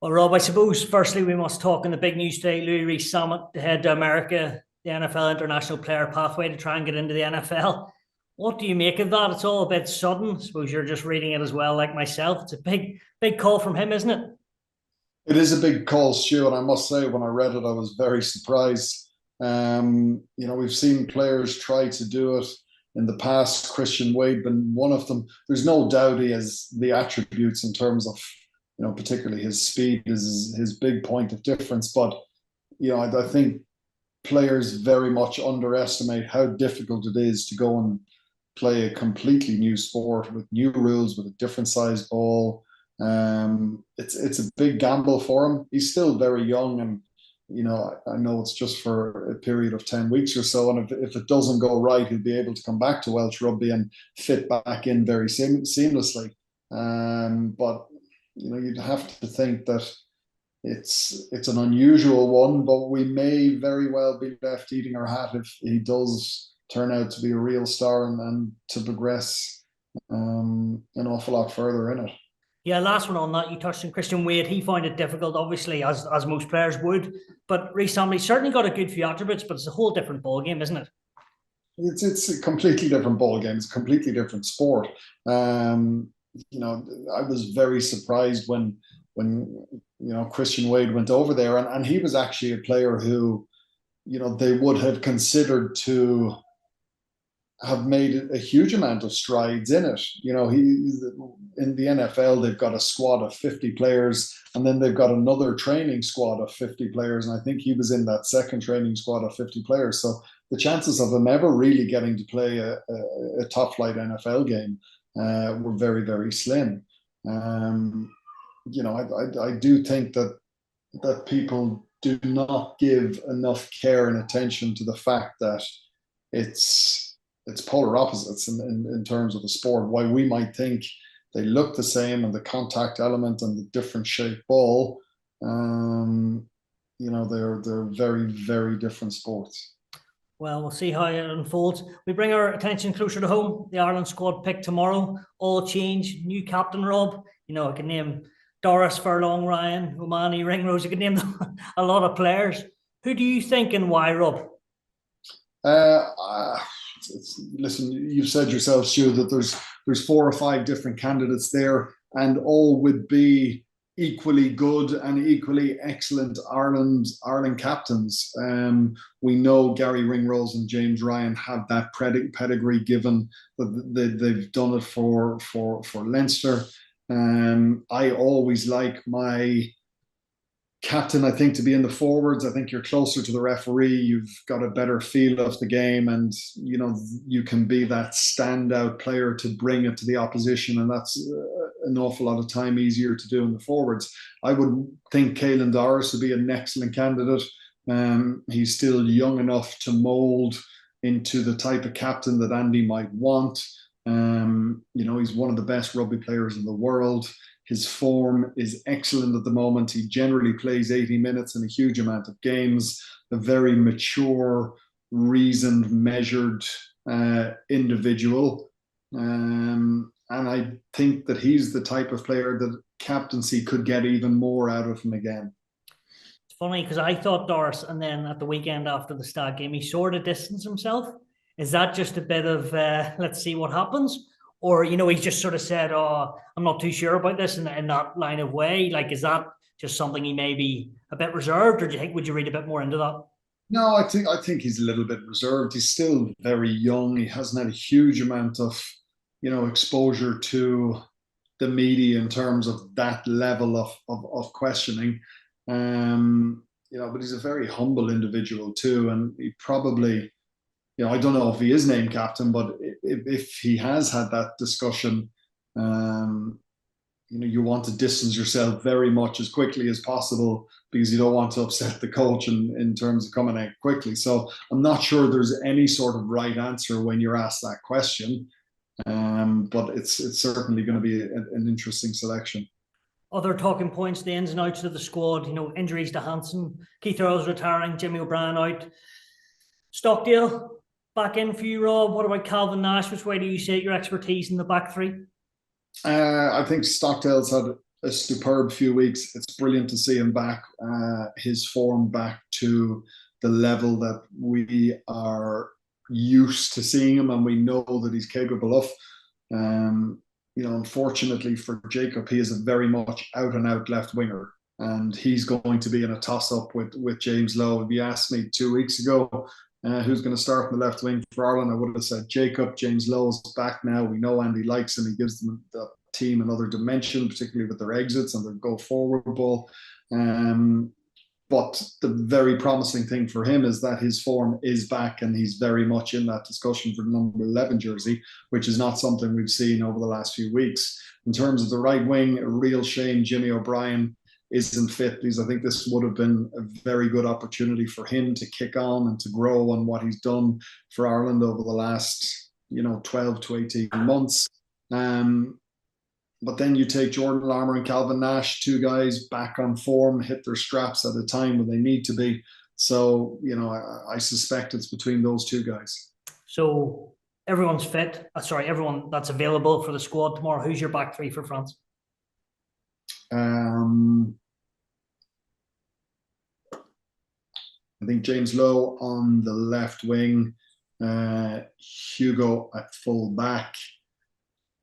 Well, Rob, I suppose firstly we must talk on the big news today. Louis Rees Summit to head to America, the NFL international player pathway to try and get into the NFL. What do you make of that? It's all a bit sudden. I suppose you're just reading it as well, like myself. It's a big call from him, isn't it? It is a big call, Stu, and I must say, when I read it, I was very surprised. We've seen players try to do it in the past. Christian Wade been one of them. There's no doubt he has the attributes in terms of, particularly his speed is his big point of difference. But I think players very much underestimate how difficult it is to go and play a completely new sport with new rules, with a different size ball. It's a big gamble for him. He's still very young, and I know it's just for a period of 10 weeks or so. And if it doesn't go right, he'll be able to come back to Welsh rugby and fit back in very seamlessly. But you'd have to think that it's an unusual one, but we may very well be left eating our hat if he does turn out to be a real star and to progress an awful lot further in it. Yeah, last one on that. You touched on Christian Wade. He found it difficult, obviously, as most players would. But Reece certainly got a good few attributes, but it's a whole different ball game, isn't it? It's a completely different ball game. It's a completely different sport. I was very surprised when Christian Wade went over there, and he was actually a player who they would have considered to have made a huge amount of strides in it. He in the NFL, they've got a squad of 50 players, and then they've got another training squad of 50 players. And I think he was in that second training squad of 50 players. So the chances of him ever really getting to play a top flight NFL game were very, very slim. I do think that people do not give enough care and attention to the fact that it's polar opposites in terms of the sport. Why we might think they look the same and the contact element and the different shaped ball, they're very, very different sports. Well, we'll see how it unfolds. We bring our attention closer to home. The Ireland squad pick tomorrow. All change. New captain, Rob. I can name Doris, Furlong, Ryan, Omani, Ringrose. I could name a lot of players. Who do you think and why, Rob? Listen, you've said yourself, Stu, that there's 4 or 5 different candidates there, and all would be equally good and equally excellent Ireland captains. We know Gary Ringrose and James Ryan have that pedigree, given that they've done it for Leinster. I always like my captain, I think, to be in the forwards. I think you're closer to the referee. You've got a better feel of the game, and you can be that standout player to bring it to the opposition, and that's an awful lot of time easier to do in the forwards. I would think Caelan Doris would be an excellent candidate. He's still young enough to mould into the type of captain that Andy might want. He's one of the best rugby players in the world. His form is excellent at the moment. He generally plays 80 minutes in a huge amount of games. A very mature, reasoned, measured individual. And I think that he's the type of player that captaincy could get even more out of him again. It's funny because I thought Doris, and then at the weekend after the Stag game, he sort of distanced himself. Is that just a bit of let's see what happens? Or, he's just sort of said, oh, I'm not too sure about this in that line of way. Like, is that just something he may be a bit reserved, or do you think, would you read a bit more into that? No, I think he's a little bit reserved. He's still very young. He hasn't had a huge amount of, exposure to the media in terms of that level of questioning. But he's a very humble individual too, and he probably, I don't know if he is named captain, but if he has had that discussion, you want to distance yourself very much as quickly as possible because you don't want to upset the coach in terms of coming out quickly. So I'm not sure there's any sort of right answer when you're asked that question, but it's certainly going to be an interesting selection. Other talking points, the ins and outs of the squad, injuries to Hansen, Keith Earls retiring, Jimmy O'Brien out. Stockdale, back in for you, Rob. What about Calvin Nash? Which way do you see your expertise in the back three? I think Stockdale's had a superb few weeks. It's brilliant to see him back, his form back to the level that we are used to seeing him, and we know that he's capable of. Unfortunately for Jacob, he is a very much out and out left winger, and he's going to be in a toss up with James Lowe. If you asked me 2 weeks ago who's going to start in the left wing for Ireland, I would have said Jacob. James Lowe's back now. We know Andy likes him. He gives them the team another dimension, particularly with their exits and their go forward ball. But the very promising thing for him is that his form is back, and he's very much in that discussion for the number 11 jersey, which is not something we've seen over the last few weeks. In terms of the right wing, a real shame Jimmy O'Brien isn't fit, because I think this would have been a very good opportunity for him to kick on and to grow on what he's done for Ireland over the last 12 to 18 months. But then you take Jordan Larmour and Calvin Nash, two guys back on form, hit their straps at a time when they need to be. So, I suspect it's between those two guys. So everyone's fit. Everyone that's available for the squad tomorrow. Who's your back three for France? I think James Lowe on the left wing, Hugo at full back.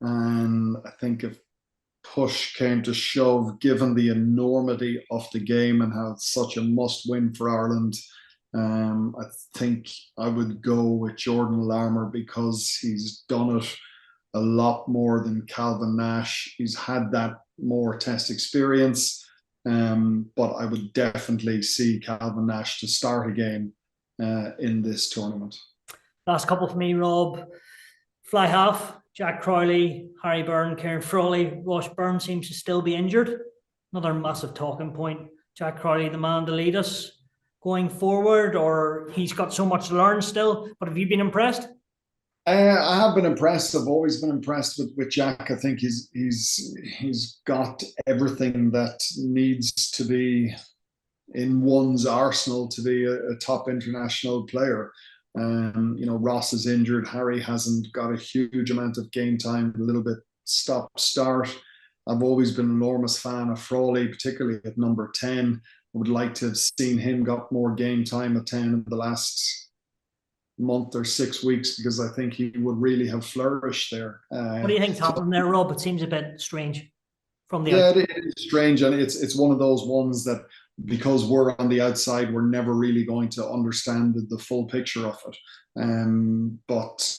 And I think if push came to shove, given the enormity of the game and how it's such a must win for Ireland, I think I would go with Jordan Larmour, because he's done it a lot more than Calvin Nash. He's had that more test experience, but I would definitely see Calvin Nash to start a game in this tournament. Last couple for me, Rob. Fly half. Jack Crowley, Harry Byrne, Kieran Frawley. Ross Byrne seems to still be injured. Another massive talking point. Jack Crowley, the man to lead us going forward, or he's got so much to learn still. But have you been impressed? I have been impressed. I've always been impressed with Jack. I think he's got everything that needs to be in one's arsenal to be a top international player. Ross is injured. Harry hasn't got a huge amount of game time, a little bit stop-start. I've always been an enormous fan of Frawley, particularly at number 10. I would like to have seen him got more game time at 10 in the last month or 6 weeks, because I think he would really have flourished there. What do you think's happening there, Rob? It seems a bit strange from the outside. It is strange, and it's one of those ones that, because we're on the outside, we're never really going to understand the full picture of it. But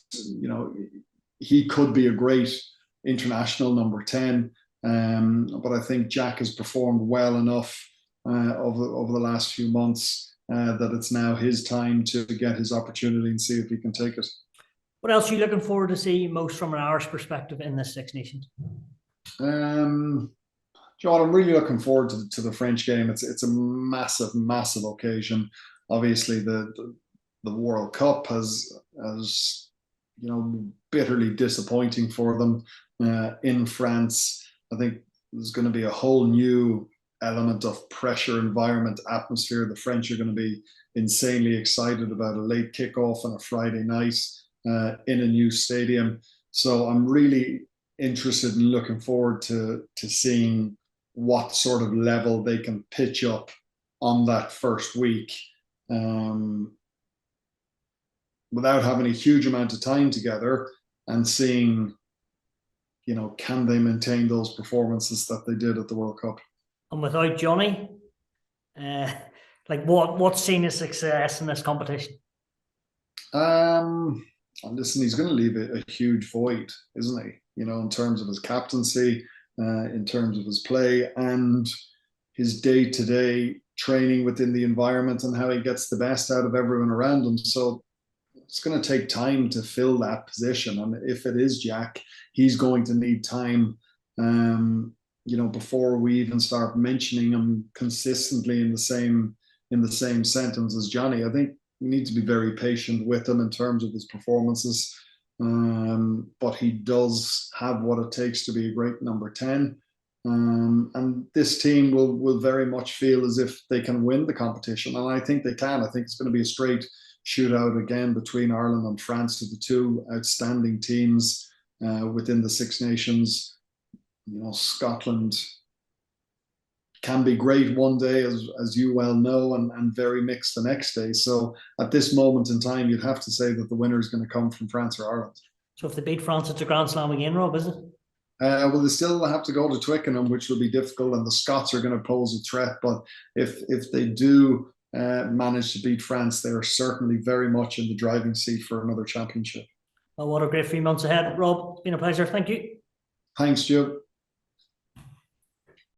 he could be a great international number 10. But I think Jack has performed well enough over the last few months that it's now his time to get his opportunity and see if he can take it. What else are you looking forward to see most from an Irish perspective in this Six Nations? John, I'm really looking forward to the French game. It's a massive, massive occasion. Obviously, the World Cup has bitterly disappointing for them in France. I think there's going to be a whole new element of pressure, environment, atmosphere. The French are going to be insanely excited about a late kickoff on a Friday night in a new stadium. So I'm really interested and looking forward to seeing what sort of level they can pitch up on that first week without having a huge amount of time together, and seeing, can they maintain those performances that they did at the World Cup? And without Johnny, what's seen as success in this competition? Listen, he's going to leave a huge void, isn't he? In terms of his captaincy, in terms of his play, and his day-to-day training within the environment, and how he gets the best out of everyone around him. So it's going to take time to fill that position. And if it is Jack, he's going to need time, before we even start mentioning him consistently in the same sentence as Johnny. I think we need to be very patient with him in terms of his performances. But he does have what it takes to be a great number 10. And this team will very much feel as if they can win the competition. And I think they can. I think it's going to be a straight shootout again between Ireland and France, the two outstanding teams within the Six Nations. Scotland can be great one day, as you well know, and very mixed the next day. So at this moment in time, you'd have to say that the winner is going to come from France or Ireland. So if they beat France, it's a Grand Slam again, Rob, is it? Well, they still have to go to Twickenham, which will be difficult, and the Scots are going to pose a threat. But if they do manage to beat France, they are certainly very much in the driving seat for another championship. Well, what a great 3 months ahead, Rob. It's been a pleasure. Thank you. Thanks, Joe.